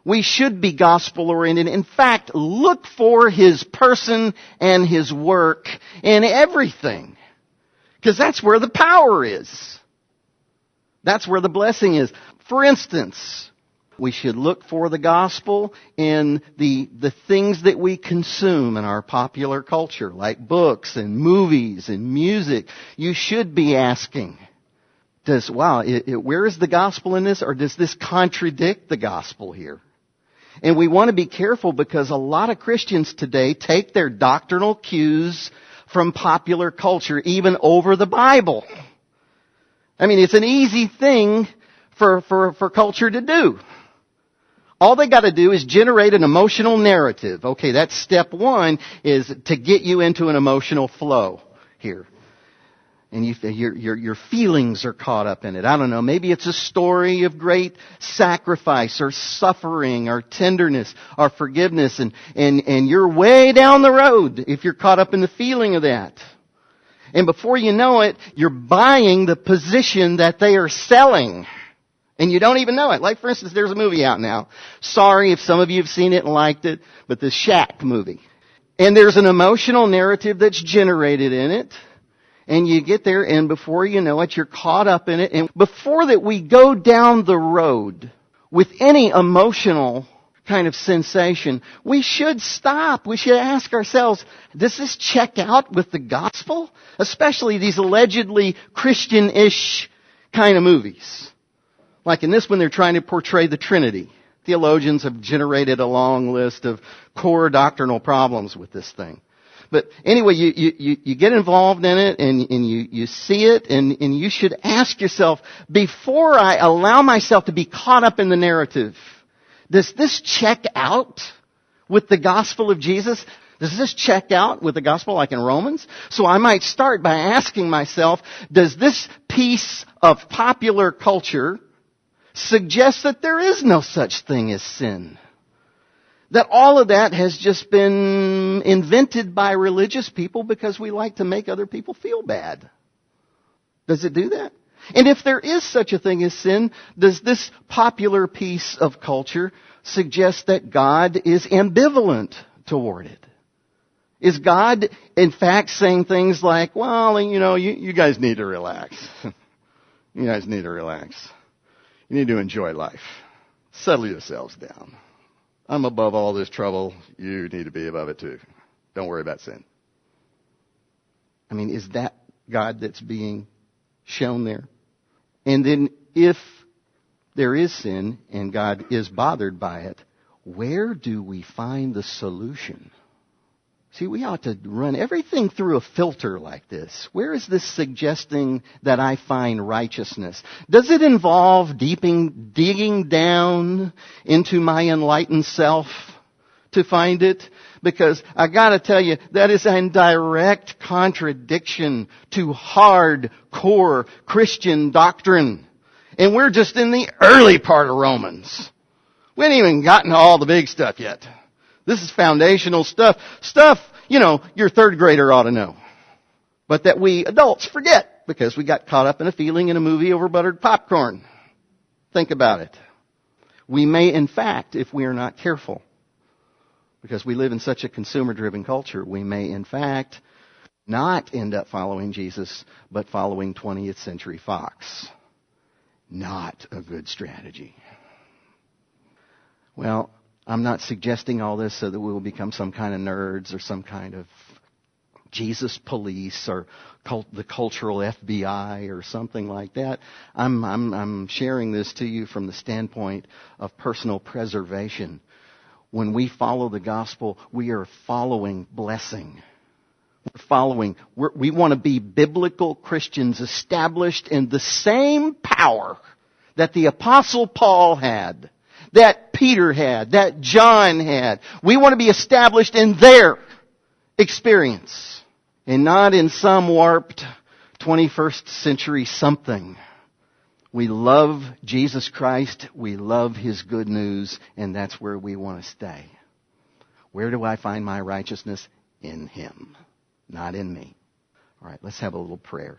We should be gospel-oriented. In fact, look for His person and His work in everything. Because that's where the power is. That's where the blessing is. For instance, we should look for the gospel in the things that we consume in our popular culture, like books and movies and music. You should be asking, where is the gospel in this, or does this contradict the gospel here? And we want to be careful because a lot of Christians today take their doctrinal cues from popular culture, even over the Bible. I mean, it's an easy thing for culture to do. All they got to do is generate an emotional narrative. Okay, that's step one, is to get you into an emotional flow here. And your feelings are caught up in it. I don't know, maybe it's a story of great sacrifice or suffering or tenderness or forgiveness, and you're way down the road if you're caught up in the feeling of that. And before you know it, you're buying the position that they are selling. And you don't even know it. Like, for instance, there's a movie out now. Sorry if some of you have seen it and liked it, but the Shack movie. And there's an emotional narrative that's generated in it. And you get there, and before you know it, you're caught up in it. And before that we go down the road with any emotional kind of sensation, we should stop. We should ask ourselves, does this check out with the gospel? Especially these allegedly Christian-ish kind of movies. Like in this one, they're trying to portray the Trinity. Theologians have generated a long list of core doctrinal problems with this thing. But anyway, you get involved in it, and you see it, and you should ask yourself, before I allow myself to be caught up in the narrative, does this check out with the gospel of Jesus? Does this check out with the gospel like in Romans? So I might start by asking myself, does this piece of popular culture suggest that there is no such thing as sin? That all of that has just been invented by religious people because we like to make other people feel bad. Does it do that? And if there is such a thing as sin, does this popular piece of culture suggest that God is ambivalent toward it? Is God, in fact, saying things like, well, you guys need to relax. You guys need to relax. You need to enjoy life. Settle yourselves down. I'm above all this trouble. You need to be above it too. Don't worry about sin. I mean, is that God that's being shown there? And then if there is sin and God is bothered by it, where do we find the solution? See, we ought to run everything through a filter like this. Where is this suggesting that I find righteousness? Does it involve digging down into my enlightened self to find it? Because I gotta tell you, that is in direct contradiction to hardcore Christian doctrine. And we're just in the early part of Romans. We ain't even gotten to all the big stuff yet. This is foundational stuff. Stuff, your third grader ought to know. But that we adults forget because we got caught up in a feeling in a movie over buttered popcorn. Think about it. We may, in fact, if we are not careful, because we live in such a consumer-driven culture, we may, in fact, not end up following Jesus, but following 20th Century Fox. Not a good strategy. Well, I'm not suggesting all this so that we will become some kind of nerds or some kind of Jesus police or the cultural FBI or something like that. I'm sharing this to you from the standpoint of personal preservation. When we follow the gospel, we are following blessing. We want to be biblical Christians established in the same power that the Apostle Paul had, that Peter had, that John had. We want to be established in their experience and not in some warped 21st century something. We love Jesus Christ. We love His good news, and that's where we want to stay. Where do I find my righteousness? In Him, not in me. All right, let's have a little prayer.